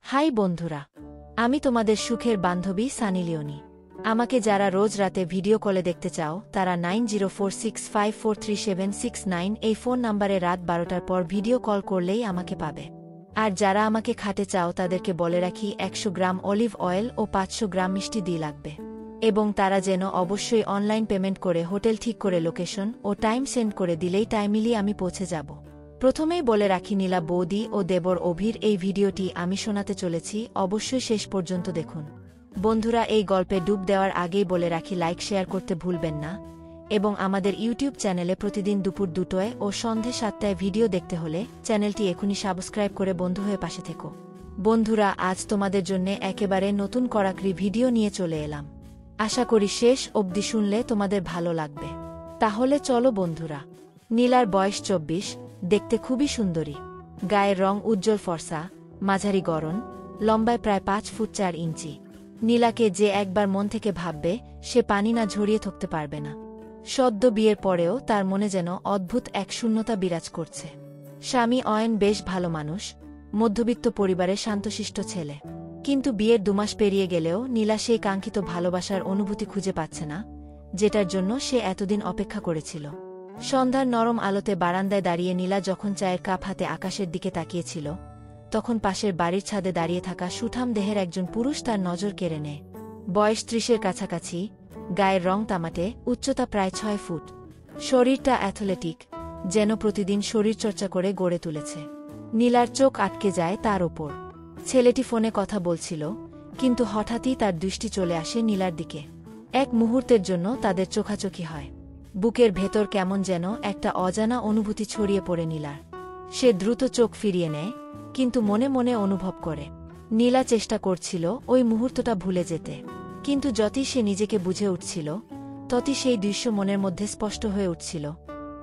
High বন্ধুরা, আমি তোমাদের সুখের বান্ধবী সানি লিওনি। আমাকে যারা রোজ রাতে ভিডিও কলে দেখতে চাও তারা 9046543769 এই ফোন নাম্বারে রাত 12টার পর ভিডিও কল করলেই আমাকে পাবে। আর যারা আমাকে খাটে চাও তাদেরকে বলে রাখি 100 গ্রাম অলিভ অয়েল ও 500 গ্রাম মিষ্টি দিয়ে লাগবে, এবং তারা যেন অবশ্যই অনলাইন পেমেন্ট করে হোটেল ঠিক করে লোকেশন ও টাইম সেন্ড করে দিলেই টাইমলি আমি পৌঁছে যাব। প্রথমেই বলে রাখি, নীলা বৌদি ও দেবর অভির এই ভিডিওটি আমি শোনাতে চলেছি, অবশ্যই শেষ পর্যন্ত দেখুন। বন্ধুরা, এই গল্পে ডুব দেওয়ার আগেই বলে রাখি লাইক শেয়ার করতে ভুলবেন না, এবং আমাদের ইউটিউব চ্যানেলে প্রতিদিন দুপুর 2টায় ও সন্ধে 7টায় ভিডিও দেখতে হলে চ্যানেলটি এখনই সাবস্ক্রাইব করে বন্ধু হয়ে পাশে থেকো। বন্ধুরা, আজ তোমাদের জন্য একেবারে নতুন কড়াকড়ি ভিডিও নিয়ে চলে এলাম। আশা করি শেষ অবধি শুনলে তোমাদের ভালো লাগবে। তাহলে চলো বন্ধুরা। নীলার বয়স 24, দেখতে খুবই সুন্দরী। গায়ের রং উজ্জ্বল ফর্সা, মাঝারি গড়ন, লম্বায় প্রায় 5 ফুট 4 ইঞ্চি। নীলাকে যে একবার মন থেকে ভাববে সে পানি না ঝরিয়ে থাকতে পারবে না। সদ্য বিয়ের পরেও তার মনে যেন অদ্ভুত এক শূন্যতা বিরাজ করছে। স্বামী অয়ন বেশ ভালো মানুষ, মধ্যবিত্ত পরিবারের শান্তশিষ্ট ছেলে। কিন্তু বিয়ের 2 মাস পেরিয়ে গেলেও নীলা সেই কাঙ্ক্ষিত ভালোবাসার অনুভূতি খুঁজে পাচ্ছে না, যেটার জন্য সে এতদিন অপেক্ষা করেছিল। সন্ধ্যার নরম আলোতে বারান্দায় দাঁড়িয়ে নীলা যখন চায়ের কাপ হাতে আকাশের দিকে তাকিয়েছিল, তখন পাশের বাড়ির ছাদে দাঁড়িয়ে থাকা সুঠাম দেহের একজন পুরুষ তার নজর কেড়ে নেয়। বয়স 30-এর কাছাকাছি, গায়ের রং তামাটে, উচ্চতা প্রায় 6 ফুট। শরীরটা অ্যাথলেটিক, যেন প্রতিদিন শরীরচর্চা করে গড়ে তুলেছে। নীলার চোখ আটকে যায় তার ওপর। ছেলেটি ফোনে কথা বলছিল, কিন্তু হঠাৎই তার দৃষ্টি চলে আসে নীলার দিকে। এক মুহূর্তের জন্য তাদের চোখাচোখি হয়। বুকের ভেতর কেমন যেন একটা অজানা অনুভূতি ছড়িয়ে পড়ে নীলার। সে দ্রুত চোখ ফিরিয়ে নেয়, কিন্তু মনে মনে অনুভব করে নীলা চেষ্টা করছিল ওই মুহূর্তটা ভুলে যেতে। কিন্তু যতই সে নিজেকে বুঝে উঠছিল, ততই সেই দৃশ্য মনের মধ্যে স্পষ্ট হয়ে উঠছিল।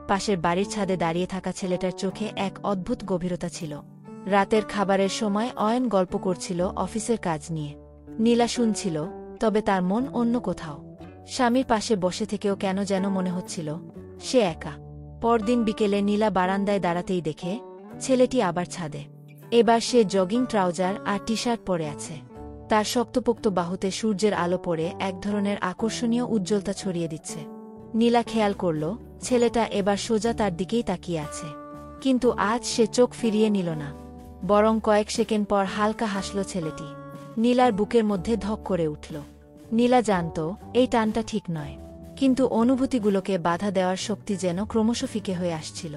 পাশের বাড়ির ছাদে দাঁড়িয়ে থাকা ছেলেটার চোখে এক অদ্ভুত গভীরতা ছিল। রাতের খাবারের সময় অয়ন গল্প করছিল অফিসের কাজ নিয়ে। নীলা শুনছিল, তবে তার মন অন্য কোথাও। স্বামীর পাশে বসে থেকেও কেন যেন মনে হচ্ছিল সে একা। পরদিন বিকেলে নীলা বারান্দায় দাঁড়াতেই দেখে ছেলেটি আবার ছাদে। এবার সে জগিং ট্রাউজার আর টি শার্ট পরে আছে। তার শক্তপোক্ত বাহুতে সূর্যের আলো পড়ে এক ধরনের আকর্ষণীয় উজ্জ্বলতা ছড়িয়ে দিচ্ছে। নীলা খেয়াল করল ছেলেটা এবার সোজা তার দিকেই তাকিয়ে আছে। কিন্তু আজ সে চোখ ফিরিয়ে নিল না, বরং কয়েক সেকেন্ড পর হালকা হাসল ছেলেটি। নীলার বুকের মধ্যে ধক করে উঠল। নীলা জানত এই টানটা ঠিক নয়, কিন্তু অনুভূতিগুলোকে বাধা দেওয়ার শক্তি যেন ক্রমশ ফিকে হয়ে আসছিল।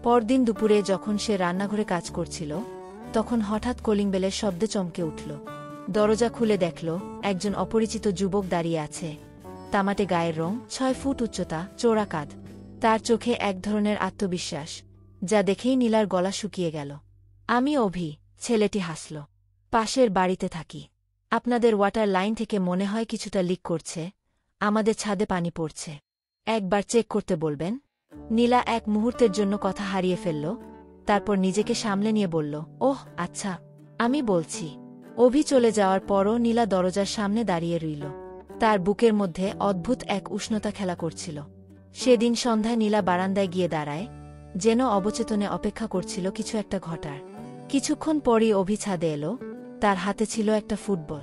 পরদিন দুপুরে যখন সে রান্নাঘরে কাজ করছিল, তখন হঠাৎ কলিং বেলের শব্দে চমকে উঠল। দরজা খুলে দেখল একজন অপরিচিত যুবক দাঁড়িয়ে আছে। তামাটে গায়ের রং, 6 ফুট উচ্চতা, চোরা কাঁধ। তার চোখে এক ধরনের আত্মবিশ্বাস, যা দেখেই নীলার গলা শুকিয়ে গেল। আমি অভি, ছেলেটি হাসল। পাশের বাড়িতে থাকি। আপনাদের ওয়াটার লাইন থেকে মনে হয় কিছুটা লিক করছে, আমাদের ছাদে পানি পড়ছে। একবার চেক করতে বলবেন? নীলা এক মুহূর্তের জন্য কথা হারিয়ে ফেলল, তারপর নিজেকে সামলে নিয়ে বলল, ওহ আচ্ছা, আমি বলছি। অভি চলে যাওয়ার পরও নীলা দরজার সামনে দাঁড়িয়ে রইল। তার বুকের মধ্যে অদ্ভুত এক উষ্ণতা খেলা করছিল। সেদিন সন্ধ্যায় নীলা বারান্দায় গিয়ে দাঁড়ায়, যেন অবচেতনে অপেক্ষা করছিল কিছু একটা ঘটার। কিছুক্ষণ পরই অভি ছাদে এলো। তার হাতে ছিল একটা ফুটবল।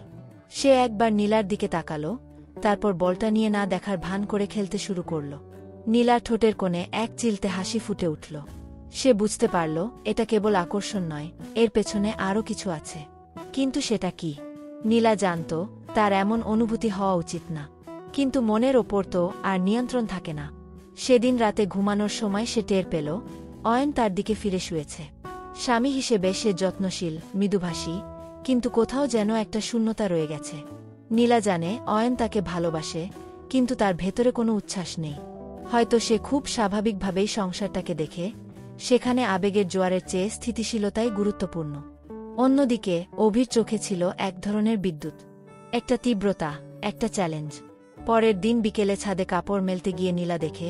সে একবার নীলার দিকে তাকালো, তারপর বলটা নিয়ে না দেখার ভান করে খেলতে শুরু করল। নীলার ঠোঁটের কোণে এক চিলতে হাসি ফুটে উঠল। সে বুঝতে পারল এটা কেবল আকর্ষণ নয়, এর পেছনে আরও কিছু আছে। কিন্তু সেটা কি? নীলা জানত তার এমন অনুভূতি হওয়া উচিত না, কিন্তু মনের ওপর তো আর নিয়ন্ত্রণ থাকে না। সেদিন রাতে ঘুমানোর সময় সে টের পেল অয়ন তার দিকে ফিরে শুয়েছে। স্বামী হিসেবে সে যত্নশীল, মৃদুভাষী, কিন্তু কোথাও যেন একটা শূন্যতা রয়ে গেছে। নীলা জানে অয়ন তাকে ভালোবাসে, কিন্তু তার ভেতরে কোনো উচ্ছ্বাস নেই। হয়তো সে খুব স্বাভাবিকভাবেই সংসারটাকে দেখে, সেখানে আবেগের জোয়ারের চেয়ে স্থিতিশীলতাই গুরুত্বপূর্ণ। অন্যদিকে অভির চোখে ছিল এক ধরনের বিদ্যুৎ, একটা তীব্রতা, একটা চ্যালেঞ্জ। পরের দিন বিকেলে ছাদে কাপড় মেলতে গিয়ে নীলা দেখে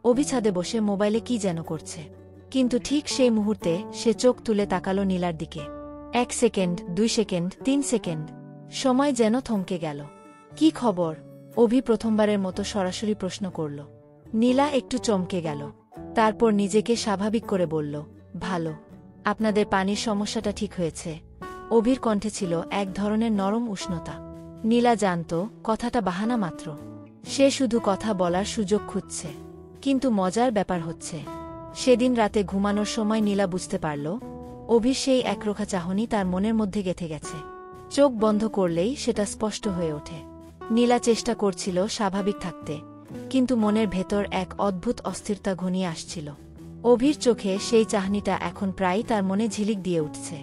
অভি ছাদে বসে মোবাইলে কি যেন করছে। কিন্তু ঠিক সেই মুহূর্তে সে চোখ তুলে তাকালো নীলার দিকে। 1 সেকেন্ড, 2 সেকেন্ড, 3 সেকেন্ড, সময় যেন থমকে গেল। কি খবর? অভি প্রথমবারের মতো সরাসরি প্রশ্ন করল। নীলা একটু চমকে গেল, তারপর নিজেকে স্বাভাবিক করে বলল, ভালো। আপনাদের পানির সমস্যাটা ঠিক হয়েছে? অভির কণ্ঠে ছিল এক ধরনের নরম উষ্ণতা। নীলা জানত কথাটা বাহানা মাত্র। সে শুধু কথা বলার সুযোগ খুঁজছে। কিন্তু মজার ব্যাপার হচ্ছে, সেদিন রাতে ঘুমানোর সময় নীলা বুঝতে পারল অভির সেই একরোখা চাহনি তার মনের মধ্যে গেঁথে গেছে। চোখ বন্ধ করলেই সেটা স্পষ্ট হয়ে ওঠে। নীলা চেষ্টা করছিল স্বাভাবিক থাকতে, কিন্তু মনের ভেতর এক অদ্ভুত অস্থিরতা ঘনিয়ে আসছিল। অভির চোখে সেই চাহনিটা এখন প্রায়ই তার মনে ঝিলিক দিয়ে উঠছে।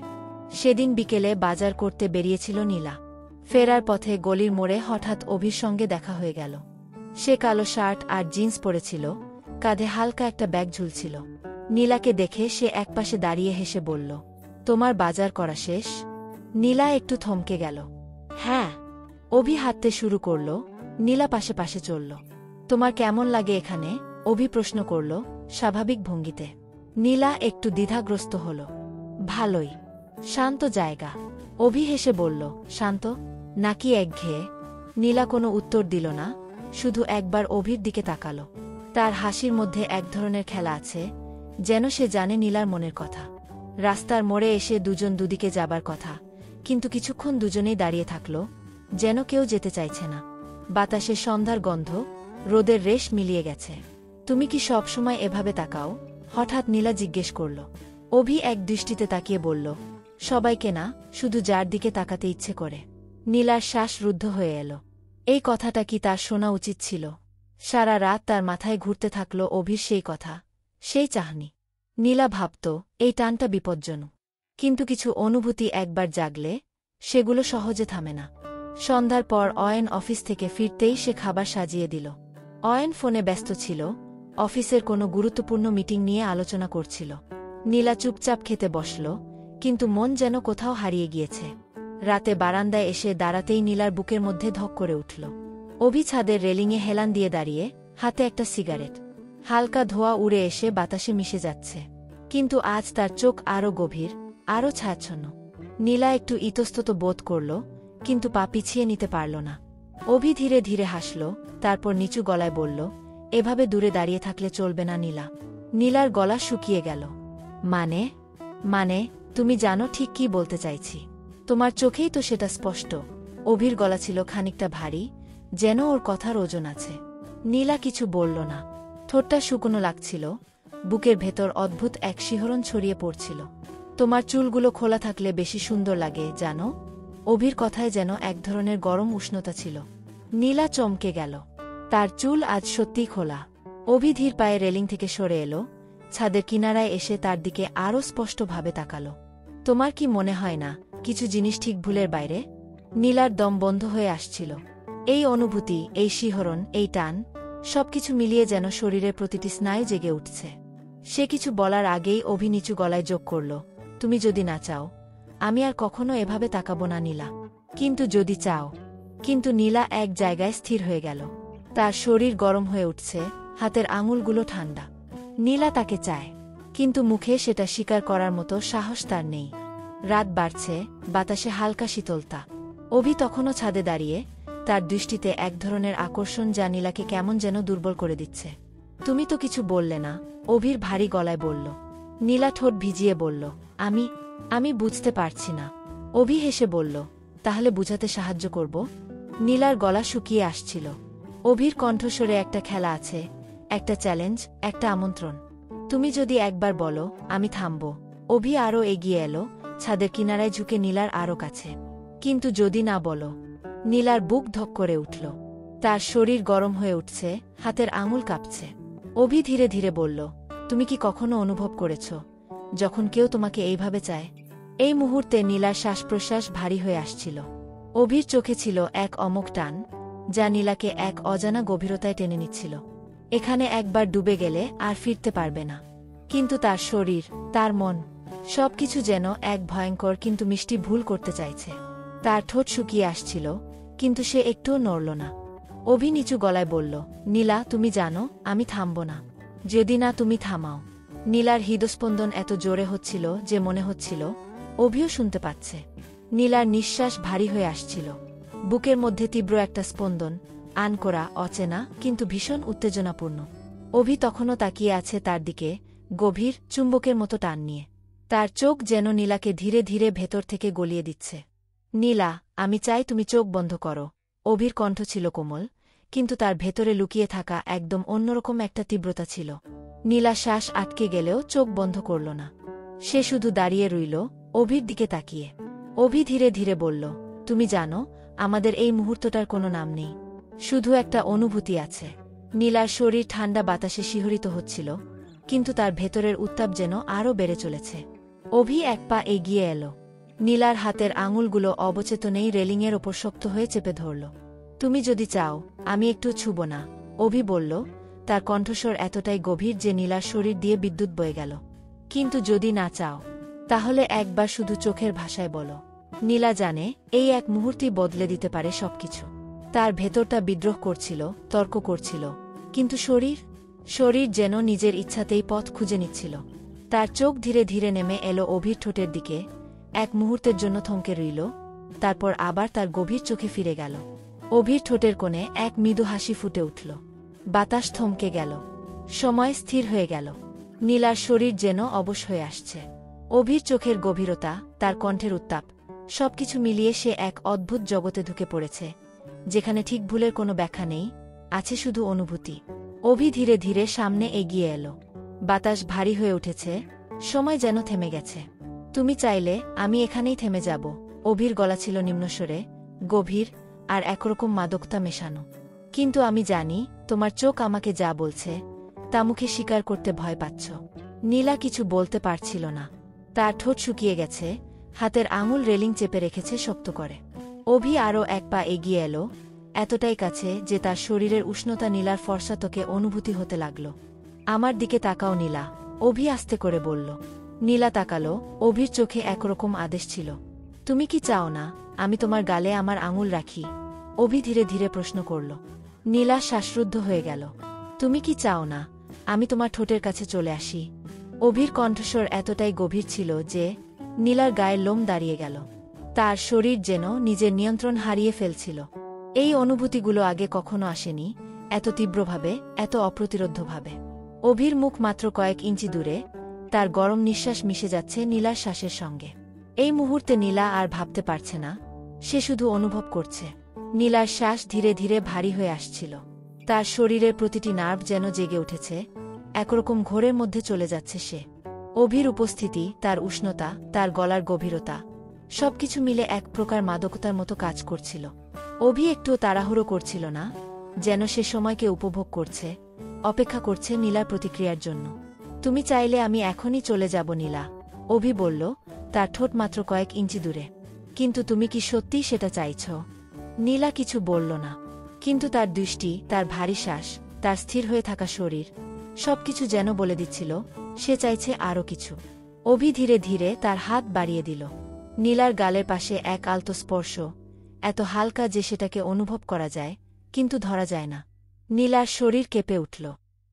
সেদিন বিকেলে বাজার করতে বেরিয়েছিল নীলা। ফেরার পথে গলির মোড়ে হঠাৎ অভির সঙ্গে দেখা হয়ে গেল। সে কালো শার্ট আর জিন্স পরেছিল, কাঁধে হালকা একটা ব্যাগ ঝুলছিল। নীলাকে দেখে সে একপাশে দাঁড়িয়ে হেসে বলল, তোমার বাজার করা শেষ? নীলা একটু থমকে গেল। হ্যাঁ। অভি হাঁটতে শুরু করল। নীলা পাশে পাশে চলল। তোমার কেমন লাগে এখানে? অভি প্রশ্ন করল স্বাভাবিক ভঙ্গিতে। নীলা একটু দ্বিধাগ্রস্ত হল। ভালোই, শান্ত জায়গা। অভি হেসে বলল, শান্ত নাকি একঘেয়ে? নীলা কোনো উত্তর দিল না, শুধু একবার অভির দিকে তাকালো। তার হাসির মধ্যে এক ধরনের খেলা আছে, যেন সে জানে নীলার মনের কথা। রাস্তার মোড়ে এসে দুজন দুদিকে যাবার কথা, কিন্তু কিছুক্ষণ দুজনেই দাঁড়িয়ে থাকল, যেন কেউ যেতে চাইছে না। বাতাসে সন্ধ্যার গন্ধ, রোদের রেশ মিলিয়ে গেছে। তুমি কি সব সময় এভাবে তাকাও? হঠাৎ নীলা জিজ্ঞেস করল। অভি এক দৃষ্টিতে তাকিয়ে বলল, সবাইকে না, শুধু যার দিকে তাকাতে ইচ্ছে করে। নীলার শ্বাস রুদ্ধ হয়ে এলো। এই কথাটা কি তার শোনা উচিত ছিল? সারা রাত তার মাথায় ঘুরতে থাকল অভির সেই কথা, সেই চাহনি। নীলা ভাবত এই টানটা বিপজ্জনক, কিন্তু কিছু অনুভূতি একবার জাগলে সেগুলো সহজে থামে না। সন্ধ্যার পর অয়ন অফিস থেকে ফিরতেই সে খাবার সাজিয়ে দিল। অয়ন ফোনে ব্যস্ত ছিল, অফিসের কোনো গুরুত্বপূর্ণ মিটিং নিয়ে আলোচনা করছিল। নীলা চুপচাপ খেতে বসল, কিন্তু মন যেন কোথাও হারিয়ে গিয়েছে। রাতে বারান্দায় এসে দাঁড়াতেই নীলার বুকের মধ্যে ধক করে উঠল। অভি ছাদের রেলিংয়ে হেলান দিয়ে দাঁড়িয়ে, হাতে একটা সিগারেট। হালকা ধোঁয়া উড়ে এসে বাতাসে মিশে যাচ্ছে। কিন্তু আজ তার চোখ আরও গভীর, আরও ছায়াচ্ছন্ন। নীলা একটু ইতস্তত বোধ করল, কিন্তু পা পিছিয়ে নিতে পারল না। অভি ধীরে ধীরে হাসল, তারপর নিচু গলায় বলল, এভাবে দূরে দাঁড়িয়ে থাকলে চলবে না নীলা। নীলার গলা শুকিয়ে গেল। মানে? মানে, তুমি জানো ঠিক কি বলতে চাইছি। তোমার চোখেই তো সেটা স্পষ্ট। অভির গলা ছিল খানিকটা ভারী, যেন ওর কথার ওজন আছে। নীলা কিছু বলল না। ঠোঁটটা শুকনো লাগছিল, বুকের ভেতর অদ্ভুত এক শিহরণ ছড়িয়ে পড়ছিল। তোমার চুলগুলো খোলা থাকলে বেশি সুন্দর লাগে, জানো? অভির কথায় যেন এক ধরনের গরম উষ্ণতা ছিল। নীলা চমকে গেল। তার চুল আজ সত্যিই খোলা। অভি ধীর পায়ে রেলিং থেকে সরে এলো, ছাদের কিনারায় এসে তার দিকে আরও স্পষ্টভাবে তাকালো। তোমার কি মনে হয় না কিছু জিনিস ঠিক ভুলের বাইরে? নীলার দম বন্ধ হয়ে আসছিল। এই অনুভূতি, এই শিহরণ, এই টান, সবকিছু মিলিয়ে যেন শরীরের প্রতিটি স্নায়ু জেগে উঠছে। সে কিছু বলার আগেই অভি নিচু গলায় যোগ করল, তুমি যদি না চাও, আমি আর কখনো এভাবে তাকাবো না নীলা। কিন্তু যদি চাও। কিন্তু নীলা এক জায়গায় স্থির হয়ে গেল। তার শরীর গরম হয়ে উঠছে, হাতের আঙুলগুলো ঠান্ডা। নীলা তাকে চায়, কিন্তু মুখে সেটা স্বীকার করার মতো সাহস তার নেই। রাত বাড়ছে, বাতাসে হালকা শীতলতা। অভি তখনও ছাদে দাঁড়িয়ে, তার দৃষ্টিতে এক ধরনের আকর্ষণ যা নীলাকে কেমন যেন দুর্বল করে দিচ্ছে। তুমি তো কিছু বললে না, অভির ভারী গলায় বলল। নীলা ঠোঁট ভিজিয়ে বলল, আমি বুঝতে পারছি না। অভি হেসে বলল, তাহলে বুঝাতে সাহায্য করব। নীলার গলা শুকিয়ে আসছিল। অভির কণ্ঠস্বরে একটা খেলা আছে, একটা চ্যালেঞ্জ, একটা আমন্ত্রণ। তুমি যদি একবার বলো, আমি থামব। অভি আরও এগিয়ে এলো, ছাদের কিনারায় ঝুঁকে নীলার আরও কাছে। কিন্তু যদি না বলো। নীলার বুক ধক করে উঠল। তার শরীর গরম হয়ে উঠছে, হাতের আঙুল কাঁপছে। অভি ধীরে ধীরে বলল, তুমি কি কখনো অনুভব করেছ যখন কেউ তোমাকে এইভাবে চায়? এই মুহূর্তে নীলার শ্বাস প্রশ্বাস ভারী হয়ে আসছিল। অভির চোখে ছিল এক অমোঘ টান, যা নীলাকে এক অজানা গভীরতায় টেনে নিচ্ছিল। এখানে একবার ডুবে গেলে আর ফিরতে পারবে না। কিন্তু তার শরীর, তার মন, সবকিছু যেন এক ভয়ঙ্কর কিন্তু মিষ্টি ভুল করতে চাইছে। তার ঠোঁট শুকিয়ে আসছিল, কিন্তু সে একটুও নড়ল না। অভি নিচু গলায় বলল, নীলা, তুমি জানো, আমি থামব না যদি না তুমি থামাও। নীলার হৃদস্পন্দন এত জোরে হচ্ছিল যে মনে হচ্ছিল অভিও শুনতে পাচ্ছে। নীলার নিঃশ্বাস ভারী হয়ে আসছিল। বুকের মধ্যে তীব্র একটা স্পন্দন, আনকোরা, অচেনা, কিন্তু ভীষণ উত্তেজনাপূর্ণ। অভি তখনও তাকিয়ে আছে তার দিকে, গভীর, চুম্বকের মতো টান নিয়ে। তার চোখ যেন নীলাকে ধীরে ধীরে ভেতর থেকে গলিয়ে দিচ্ছে। নীলা, আমি চাই তুমি চোখ বন্ধ করো। অভির কণ্ঠ ছিল কোমল, কিন্তু তার ভেতরে লুকিয়ে থাকা একদম অন্যরকম একটা তীব্রতা ছিল। নীলা শ্বাস আটকে গেলেও চোখ বন্ধ করল না। সে শুধু দাঁড়িয়ে রইল, অভির দিকে তাকিয়ে। অভি ধীরে ধীরে বলল, তুমি জানো, আমাদের এই মুহূর্তটার কোনো নাম নেই, শুধু একটা অনুভূতি আছে। নীলার শরীর ঠান্ডা বাতাসে শিহরিত হচ্ছিল, কিন্তু তার ভেতরের উত্তাপ যেন আরও বেড়ে চলেছে। অভি এক পা এগিয়ে এলো। নীলার হাতের আঙুলগুলো অবচেতনেই রেলিংয়ের ওপর শক্ত হয়ে চেপে ধরল। তুমি যদি চাও, আমি একটু ছুব না, অভি বলল, তার কণ্ঠস্বর এতটাই গভীর যে নীলার শরীর দিয়ে বিদ্যুৎ বয়ে গেল। কিন্তু যদি না চাও, তাহলে একবার শুধু চোখের ভাষায় বলো। নীলা জানে, এই এক মুহূর্তেই বদলে দিতে পারে সবকিছু। তার ভেতরটা বিদ্রোহ করছিল, তর্ক করছিল, কিন্তু শরীর যেন নিজের ইচ্ছাতেই পথ খুঁজে নিচ্ছিল। তার চোখ ধীরে ধীরে নেমে এলো অভির ঠোঁটের দিকে, এক মুহূর্তের জন্য থমকে রইল, তারপর আবার তার গভীর চোখে ফিরে গেল। অভির ঠোঁটের কোণে এক মৃদু হাসি ফুটে উঠল। বাতাস থমকে গেল, সময় স্থির হয়ে গেল। নীলার শরীর যেন অবশ হয়ে আসছে। অভির চোখের গভীরতা, তার কণ্ঠের উত্তাপ, সবকিছু মিলিয়ে সে এক অদ্ভুত জগতে ঢুকে পড়েছে, যেখানে ঠিক ভুলের কোনো ব্যাখ্যা নেই, আছে শুধু অনুভূতি। অভি ধীরে ধীরে সামনে এগিয়ে এলো। বাতাস ভারী হয়ে উঠেছে, সময় যেন থেমে গেছে। তুমি চাইলে আমি এখানেই থেমে যাব। অভির গলা ছিল নিম্নস্বরে, গভীর আর একরকম মাদকতা মেশানো। কিন্তু আমি জানি, তোমার চোখ আমাকে যা বলছে তা মুখে স্বীকার করতে ভয় পাচ্ছ। নীলা কিছু বলতে পারছিল না। তার ঠোঁট শুকিয়ে গেছে, হাতের আঙুল রেলিং চেপে রেখেছে শক্ত করে। অভি আরও এক পা এগিয়ে এলো, এতটাই কাছে যে তার শরীরের উষ্ণতা নীলার ফর্সা ত্বকে অনুভূতি হতে লাগল। আমার দিকে তাকাও নীলা, অভি আস্তে করে বলল। নীলা তাকালো, অভির চোখে একরকম আদেশ ছিল। তুমি কি চাও না আমি তোমার গালে আমার আঙুল রাখি? অভি ধীরে ধীরে প্রশ্ন করল। নীলা শ্বাসরুদ্ধ হয়ে গেল। তুমি কি চাও না আমি তোমার ঠোঁটের কাছে চলে আসি? অভির কণ্ঠস্বর এতটাই গভীর ছিল যে নীলার গায়ের লোম দাঁড়িয়ে গেল। তার শরীর যেন নিজের নিয়ন্ত্রণ হারিয়ে ফেলছিল। এই অনুভূতিগুলো আগে কখনো আসেনি, এত তীব্রভাবে, এত অপ্রতিরোধ্যভাবে। অভির মুখ মাত্র কয়েক ইঞ্চি দূরে, তার গরম নিঃশ্বাস মিশে যাচ্ছে নীলার শ্বাসের সঙ্গে। এই মুহূর্তে নীলা আর ভাবতে পারছে না, সে শুধু অনুভব করছে। নীলার শ্বাস ধীরে ধীরে ভারী হয়ে আসছিল। তার শরীরের প্রতিটি নার্ভ যেন জেগে উঠেছে, একরকম ঘোরের মধ্যে চলে যাচ্ছে সে। অভির উপস্থিতি, তার উষ্ণতা, তার গলার গভীরতা, সবকিছু মিলে এক প্রকার মাদকতার মতো কাজ করছিল। অভি একটুও তাড়াহুড়ো করছিল না, যেন সে সময়কে উপভোগ করছে, অপেক্ষা করছে নীলার প্রতিক্রিয়ার জন্য। তুমি চাইলে আমি এখনই চলে যাব নীলা, অভি বলল, তার ঠোঁট মাত্র কয়েক ইঞ্চি দূরে। কিন্তু তুমি কি সত্যিই সেটা চাইছ? নীলা কিছু বলল না, কিন্তু তার দৃষ্টি, তার ভারী শ্বাস, তার স্থির হয়ে থাকা শরীর, সবকিছু যেন বলে দিচ্ছিল সে চাইছে আরও কিছু। অভি ধীরে ধীরে তার হাত বাড়িয়ে দিল। নীলার গালের পাশে এক আলতো স্পর্শ, এত হালকা যে সেটাকে অনুভব করা যায়, কিন্তু ধরা যায় না। নীলার শরীর কেঁপে উঠল।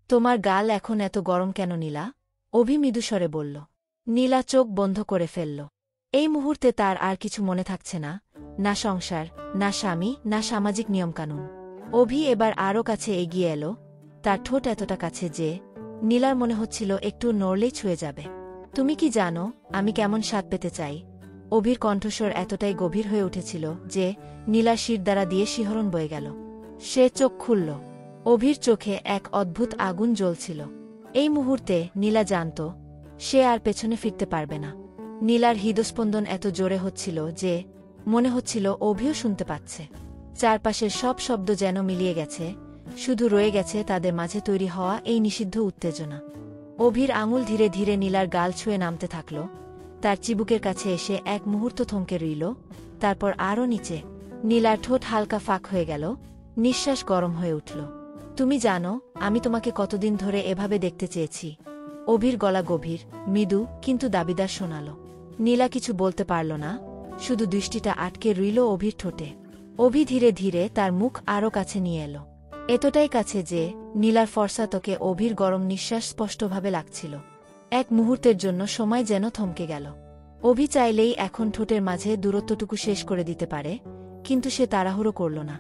তোমার গাল এখন এত গরম কেন নীলা? অভি মৃদুস্বরে বলল। নীলা চোখ বন্ধ করে ফেলল। এই মুহূর্তে তার আর কিছু মনে থাকছে না, না সংসার, না স্বামী, না সামাজিক নিয়মকানুন। অভি এবার আরও কাছে এগিয়ে এলো, তার ঠোঁট এতটা কাছে যে নীলার মনে হচ্ছিল একটু নড়লেই ছুঁয়ে যাবে। তুমি কি জানো আমি কেমন স্বাদ পেতে চাই? অভির কণ্ঠস্বর এতটাই গভীর হয়ে উঠেছিল যে নীলার শিরদাঁড়া দিয়ে শিহরণ বয়ে গেল। সে চোখ খুলল। অভির চোখে এক অদ্ভুত আগুন জ্বলছিল। এই মুহূর্তে নীলা জানত সে আর পেছনে ফিরতে পারবে না। নীলার হৃদস্পন্দন এত জোরে হচ্ছিল যে মনে হচ্ছিল অভিও শুনতে পাচ্ছে। চারপাশের সব শব্দ যেন মিলিয়ে গেছে, শুধু রয়ে গেছে তাদের মাঝে তৈরি হওয়া এই নিষিদ্ধ উত্তেজনা। অভির আঙুল ধীরে ধীরে নীলার গাল ছুঁয়ে নামতে থাকল, তার চিবুকের কাছে এসে এক মুহূর্ত থমকে রইল, তারপর আরও নিচে। নীলার ঠোঁট হালকা ফাঁক হয়ে গেল, নিঃশ্বাস গরম হয়ে উঠল। তুমি জানো আমি তোমাকে কতদিন ধরে এভাবে দেখতে চেয়েছি। অভির গলা গভীর, মৃদু, কিন্তু দাবিদার শোনাল। নীলা কিছু বলতে পারল না, শুধু দৃষ্টিটা আটকে রইল অভির ঠোঁটে। অভি ধীরে ধীরে তার মুখ আরও কাছে নিয়ে এলো, এতটাই কাছে যে নীলার ফর্সা ত্বকে অভির গরম নিঃশ্বাস স্পষ্টভাবে লাগছিল। এক মুহূর্তের জন্য সময় যেন থমকে গেল। অভি চাইলেই এখন ঠোঁটের মাঝে দূরত্বটুকু শেষ করে দিতে পারে, কিন্তু সে তাড়াহুড়ো করল না।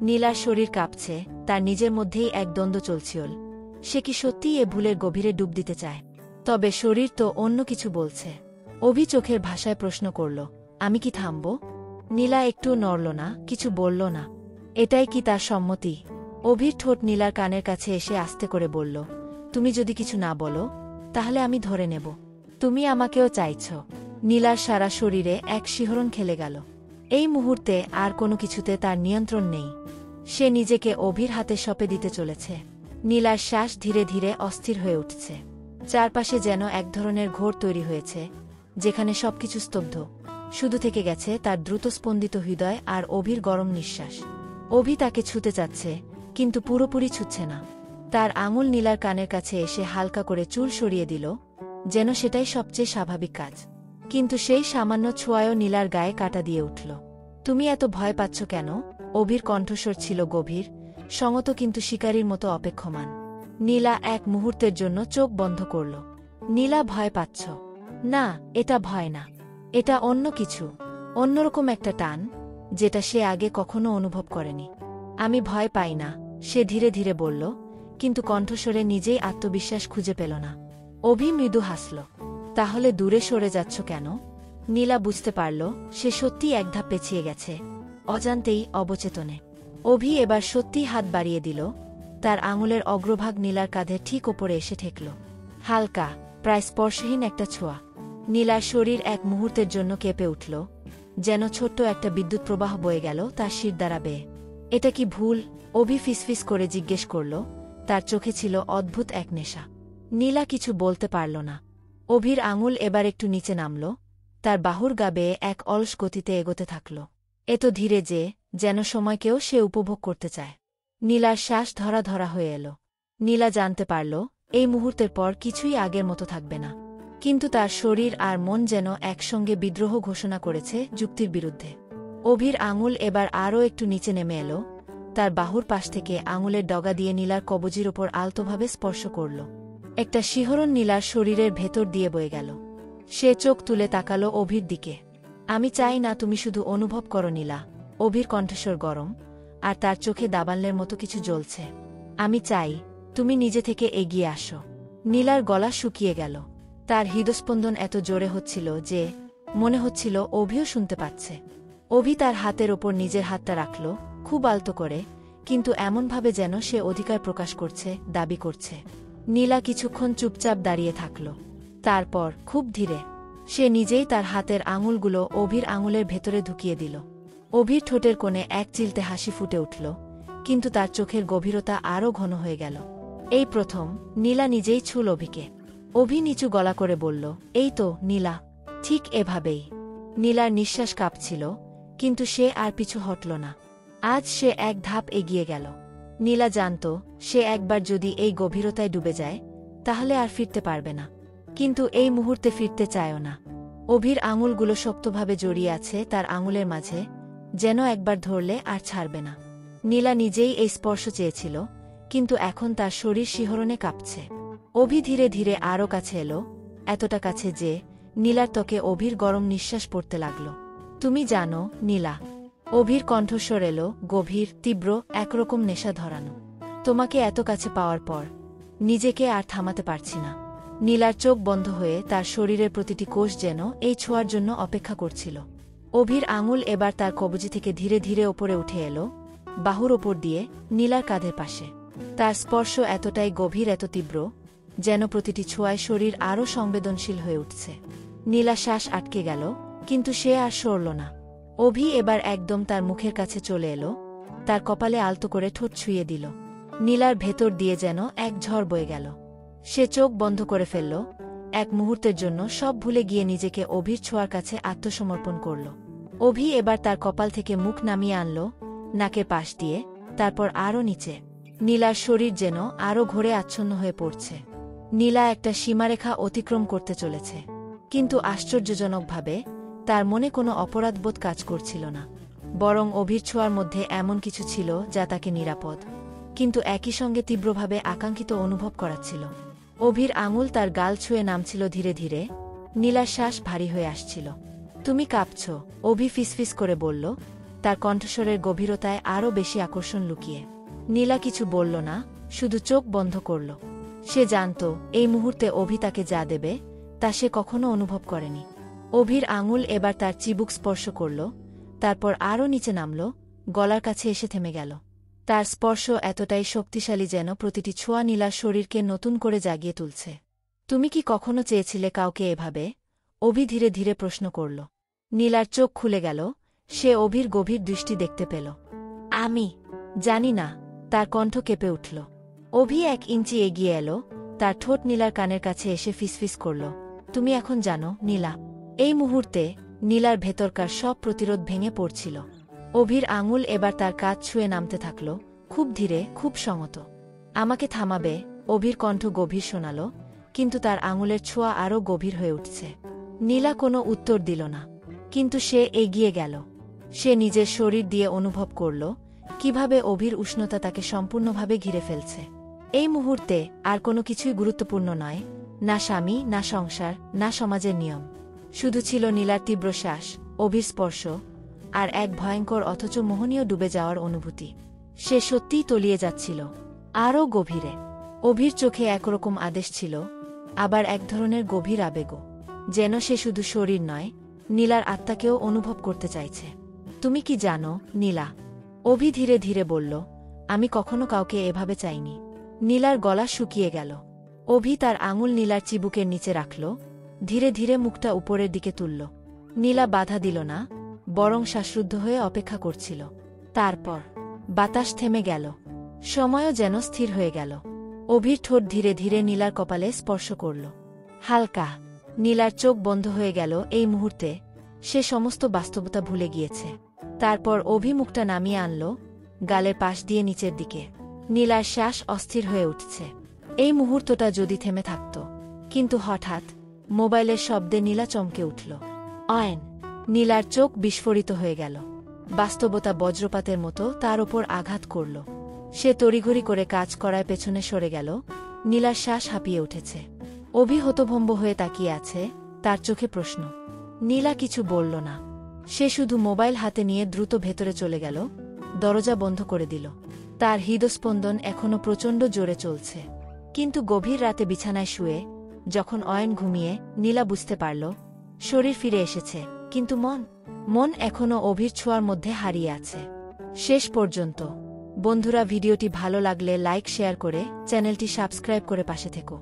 নীলার শরীর কাঁপছে, তার নিজের মধ্যেই এক দ্বন্দ্ব চলছিল। সে কি সত্যিই এ ভুলের গভীরে ডুব দিতে চায়? তবে শরীর তো অন্য কিছু বলছে। অভি চোখের ভাষায় প্রশ্ন করল, আমি কি থামব? নীলা একটু নড়ল না, কিছু বলল না। এটাই কি তার সম্মতি? অভির ঠোঁট নীলার কানের কাছে এসে আস্তে করে বলল, তুমি যদি কিছু না বলো তাহলে আমি ধরে নেব তুমি আমাকেও চাইছ। নীলার সারা শরীরে এক শিহরণ খেলে গেল। এই মুহূর্তে আর কোনো কিছুতে তার নিয়ন্ত্রণ নেই। সে নিজেকে অভির হাতে সঁপে দিতে চলেছে। নীলার শ্বাস ধীরে ধীরে অস্থির হয়ে উঠছে। চারপাশে যেন এক ধরনের ঘোর তৈরি হয়েছে, যেখানে সবকিছু স্তব্ধ। শুধু থেকে গেছে তার দ্রুত স্পন্দিত হৃদয় আর অভির গরম নিঃশ্বাস। অভি তাকে ছুতে চাচ্ছে, কিন্তু পুরোপুরি ছুচ্ছে না। তার আঙুল নীলার কানের কাছে এসে হালকা করে চুল সরিয়ে দিল, যেন সেটাই সবচেয়ে স্বাভাবিক কাজ। কিন্তু সেই সামান্য ছোঁয়ায়ও নীলার গায়ে কাটা দিয়ে উঠল। তুমি এত ভয় পাচ্ছ কেন? অভির কণ্ঠস্বর ছিল গভীর, সঙ্গত কিন্তু শিকারীর মতো অপেক্ষমান। নীলা এক মুহূর্তের জন্য চোখ বন্ধ করল। নীলা, ভয় পাচ্ছ? না, এটা ভয় না। এটা অন্য কিছু, অন্যরকম একটা টান, যেটা সে আগে কখনো অনুভব করেনি। আমি ভয় পাই না, সে ধীরে ধীরে বলল, কিন্তু কণ্ঠস্বরে নিজেই আত্মবিশ্বাস খুঁজে পেল না। অভি মৃদু হাসল। তাহলে দূরে সরে যাচ্ছ কেন? নীলা বুঝতে পারল সে সত্যিই এক ধাপ পেছিয়ে গেছে, অজান্তেই, অবচেতনে। অভি এবার সত্যিই হাত বাড়িয়ে দিল। তার আঙুলের অগ্রভাগ নীলার কাঁধের ঠিক ওপরে এসে ঠেকল। হালকা, প্রায় স্পর্শহীন একটা ছোঁয়া। নীলার শরীর এক মুহূর্তের জন্য কেঁপে উঠল, যেন ছোট্ট একটা বিদ্যুৎ প্রবাহ বয়ে গেল তার শির দ্বারা বেয়ে। এটা কি ভুল? অভি ফিসফিস করে জিজ্ঞেস করল। তার চোখে ছিল অদ্ভুত এক নেশা। নীলা কিছু বলতে পারল না। অভির আঙুল এবার একটু নিচে নামল, তার বাহুর গা বেয়ে এক অলস গতিতে এগোতে থাকল। এত ধীরে যে, যেন সময়কেও সে উপভোগ করতে চায়। নীলার শ্বাস ধরা ধরা হয়ে এল। নীলা জানতে পারল এই মুহূর্তের পর কিছুই আগের মতো থাকবে না। কিন্তু তার শরীর আর মন যেন একসঙ্গে বিদ্রোহ ঘোষণা করেছে, যুক্তির বিরুদ্ধে। অভির আঙুল এবার আরও একটু নিচে নেমে এল, তার বাহুর পাশ থেকে আঙুলের ডগা দিয়ে নীলার কবজির ওপর আলতোভাবে স্পর্শ করল। একটা শিহরণ নীলার শরীরের ভেতর দিয়ে বয়ে গেল। সে চোখ তুলে তাকালো অভির দিকে। আমি চাই না, তুমি শুধু অনুভব করো নীলা। অভির কণ্ঠস্বর গরম, আর তার চোখে দাবানলের মতো কিছু জ্বলছে। আমি চাই তুমি নিজে থেকে এগিয়ে আসো। নীলার গলা শুকিয়ে গেল। তার হৃদস্পন্দন এত জোরে হচ্ছিল যে মনে হচ্ছিল অভিও শুনতে পাচ্ছে। অভি তার হাতের ওপর নিজের হাতটা রাখল, খুব আলতো করে, কিন্তু এমনভাবে যেন সে অধিকার প্রকাশ করছে, দাবি করছে। নীলা কিছুক্ষণ চুপচাপ দাঁড়িয়ে থাকল। তারপর খুব ধীরে সে নিজেই তার হাতের আঙুলগুলো অভির আঙুলের ভেতরে ঢুকিয়ে দিল। অভির ঠোঁটের কোণে এক চিলতে হাসি ফুটে উঠল, কিন্তু তার চোখের গভীরতা আরও ঘন হয়ে গেল। এই প্রথম নীলা নিজেই ছুল অভিকে। অভি নিচু গলা করে বলল, এই তো নীলা, ঠিক এভাবেই। নীলার নিঃশ্বাস কাঁপছিল, কিন্তু সে আর পিছু হটল না। আজ সে এক ধাপ এগিয়ে গেল। নীলা জানত সে একবার যদি এই গভীরতায় ডুবে যায় তাহলে আর ফিরতে পারবে না। কিন্তু এই মুহূর্তে ফিরতে চায়ও না। অভির আঙুলগুলো শক্তভাবে জড়িয়ে আছে তার আঙুলের মাঝে, যেন একবার ধরলে আর ছাড়বে না। নীলা নিজেই এই স্পর্শ চেয়েছিল, কিন্তু এখন তার শরীর শিহরণে কাঁপছে। অভি ধীরে ধীরে আরও কাছে এলো, এতটা কাছে যে নীলার ত্বকে অভির গরম নিঃশ্বাস পড়তে লাগল। তুমি জানো নীলা, অভির কণ্ঠস্বর এলো গভীর, তীব্র, একরকম নেশা ধরানো। তোমাকে এত কাছে পাওয়ার পর নিজেকে আর থামাতে পারছি না। নীলার চোখ বন্ধ হয়ে তার শরীরের প্রতিটি কোষ যেন এই ছোঁয়ার জন্য অপেক্ষা করছিল। অভির আঙুল এবার তার কবজি থেকে ধীরে ধীরে ওপরে উঠে এলো, বাহুর ওপর দিয়ে, নীলার কাঁধের পাশে। তার স্পর্শ এতটাই গভীর, এত তীব্র, যেন প্রতিটি ছোঁয়ায় শরীর আরও সংবেদনশীল হয়ে উঠছে। নীলা শ্বাস আটকে গেল, কিন্তু সে আর সরল না। অভি এবার একদম তার মুখের কাছে চলে এলো, তার কপালে আলতো করে ঠোঁট ছুঁয়ে দিল। নীলার ভেতর দিয়ে যেন এক ঝড় বয়ে গেল। সে চোখ বন্ধ করে ফেলল, এক মুহূর্তের জন্য সব ভুলে গিয়ে নিজেকে অভির ছোঁয়ার কাছে আত্মসমর্পণ করল। অভি এবার তার কপাল থেকে মুখ নামিয়ে আনল, নাকের পাশ দিয়ে, তারপর আরও নিচে। নীলার শরীর যেন আরও ঘোরে আচ্ছন্ন হয়ে পড়ছে। নীলা একটা সীমারেখা অতিক্রম করতে চলেছে, কিন্তু আশ্চর্যজনকভাবে তার মনে কোনো অপরাধবোধ কাজ করছিল না। বরং অভির ছোঁয়ার মধ্যে এমন কিছু ছিল যা তাকে নিরাপদ, কিন্তু একই সঙ্গে তীব্রভাবে আকাঙ্ক্ষিত অনুভব করাচ্ছিল। অভির আঙুল তার গাল ছুঁয়ে নামছিল ধীরে ধীরে। নীলার শ্বাস ভারী হয়ে আসছিল। তুমি কাঁপছ, অভি ফিসফিস করে বলল, তার কণ্ঠস্বরের গভীরতায় আরও বেশি আকর্ষণ লুকিয়ে। নীলা কিছু বলল না, শুধু চোখ বন্ধ করল। সে জানত এই মুহূর্তে অভি তাকে যা দেবে তা সে কখনো অনুভব করেনি। অভির আঙুল এবার তার চিবুক স্পর্শ করল, তারপর আরও নিচে নামল, গলার কাছে এসে থেমে গেল। তার স্পর্শ এতটাই শক্তিশালী যেন প্রতিটি ছোঁয়া নীলার শরীরকে নতুন করে জাগিয়ে তুলছে। তুমি কি কখনো চেয়েছিলে কাউকে এভাবে? অভি ধীরে ধীরে প্রশ্ন করল। নীলার চোখ খুলে গেল, সে অভির গভীর দৃষ্টি দেখতে পেল। আমি জানি না, তার কণ্ঠ কেঁপে উঠল। অভি 1 ইঞ্চি এগিয়ে এলো, তার ঠোঁট নীলার কানের কাছে এসে ফিসফিস করল। তুমি এখন জানো, নীলা। এই মুহূর্তে নীলার ভেতরকার সব প্রতিরোধ ভেঙে পড়ছিল। অভির আঙুল এবার তার কাঁধ ছুঁয়ে নামতে থাকল, খুব ধীরে, খুব সংযত। আমাকে থামাবে? অভির কণ্ঠ গভীর শোনাল, কিন্তু তার আঙুলের ছোঁয়া আরও গভীর হয়ে উঠছে। নীলা কোনো উত্তর দিল না, কিন্তু সে এগিয়ে গেল। সে নিজের শরীর দিয়ে অনুভব করল কিভাবে অভির উষ্ণতা তাকে সম্পূর্ণভাবে ঘিরে ফেলছে। এই মুহূর্তে আর কোনো কিছুই গুরুত্বপূর্ণ নয়, না স্বামী, না সংসার, না সমাজের নিয়ম। শুধু ছিল নীলার তীব্র শ্বাস, অভির স্পর্শ, আর এক ভয়ঙ্কর অথচ মোহনীয় ডুবে যাওয়ার অনুভূতি। সে সত্যিই তলিয়ে যাচ্ছিল, আরও গভীরে। অভির চোখে একরকম আদেশ ছিল, আবার এক ধরনের গভীর আবেগও, যেন সে শুধু শরীর নয়, নীলার আত্মাকেও অনুভব করতে চাইছে। তুমি কি জানো, নীলা? অভি ধীরে ধীরে বলল, আমি কখনো কাউকে এভাবে চাইনি। নীলার গলা শুকিয়ে গেল। অভি তার আঙুল নীলার চিবুকের নিচে রাখল, ধীরে ধীরে মুখটা উপরের দিকে তুলল। নীলা বাধা দিল না, বরং শ্বাসরুদ্ধ হয়ে অপেক্ষা করছিল। তারপর বাতাস থেমে গেল, সময়ও যেন স্থির হয়ে গেল। অভির ঠোঁট ধীরে ধীরে নীলার কপালে স্পর্শ করল। হালকা। নীলার চোখ বন্ধ হয়ে গেল এই মুহূর্তে, সে সমস্ত বাস্তবতা ভুলে গিয়েছে। তারপর অভি মুখটা নামিয়ে আনল, গালের পাশ দিয়ে নিচের দিকে। নীলার শ্বাস অস্থির হয়ে উঠছে। এই মুহূর্তটা যদি থেমে থাকত। কিন্তু হঠাৎ মোবাইলের শব্দে নীলা চমকে উঠল। অয়ন! নীলার চোখ বিস্ফোরিত হয়ে গেল। বাস্তবতা বজ্রপাতের মতো তার ওপর আঘাত করল। সে তড়িঘড়ি করে কাজ করায় পেছনে সরে গেল। নীলার শ্বাস হাঁপিয়ে উঠেছে। অভি হতভম্ব হয়ে তাকিয়ে আছে, তার চোখে প্রশ্ন। নীলা কিছু বলল না। সে শুধু মোবাইল হাতে নিয়ে দ্রুত ভেতরে চলে গেল, দরজা বন্ধ করে দিল। তার হৃদস্পন্দন এখনও প্রচণ্ড জোরে চলছে। কিন্তু গভীর রাতে বিছানায় শুয়ে, যখন অয়ন ঘুমিয়ে, নীলা বুঝতে পারল শরীর ফিরে এসেছে, কিন্তু মন এখনও অভির ছোঁয়ার মধ্যে হারিয়ে আছে। শেষ পর্যন্ত। বন্ধুরা, ভিডিওটি ভালো লাগলে লাইক, শেয়ার করে চ্যানেলটি সাবস্ক্রাইব করে পাশে থেকো।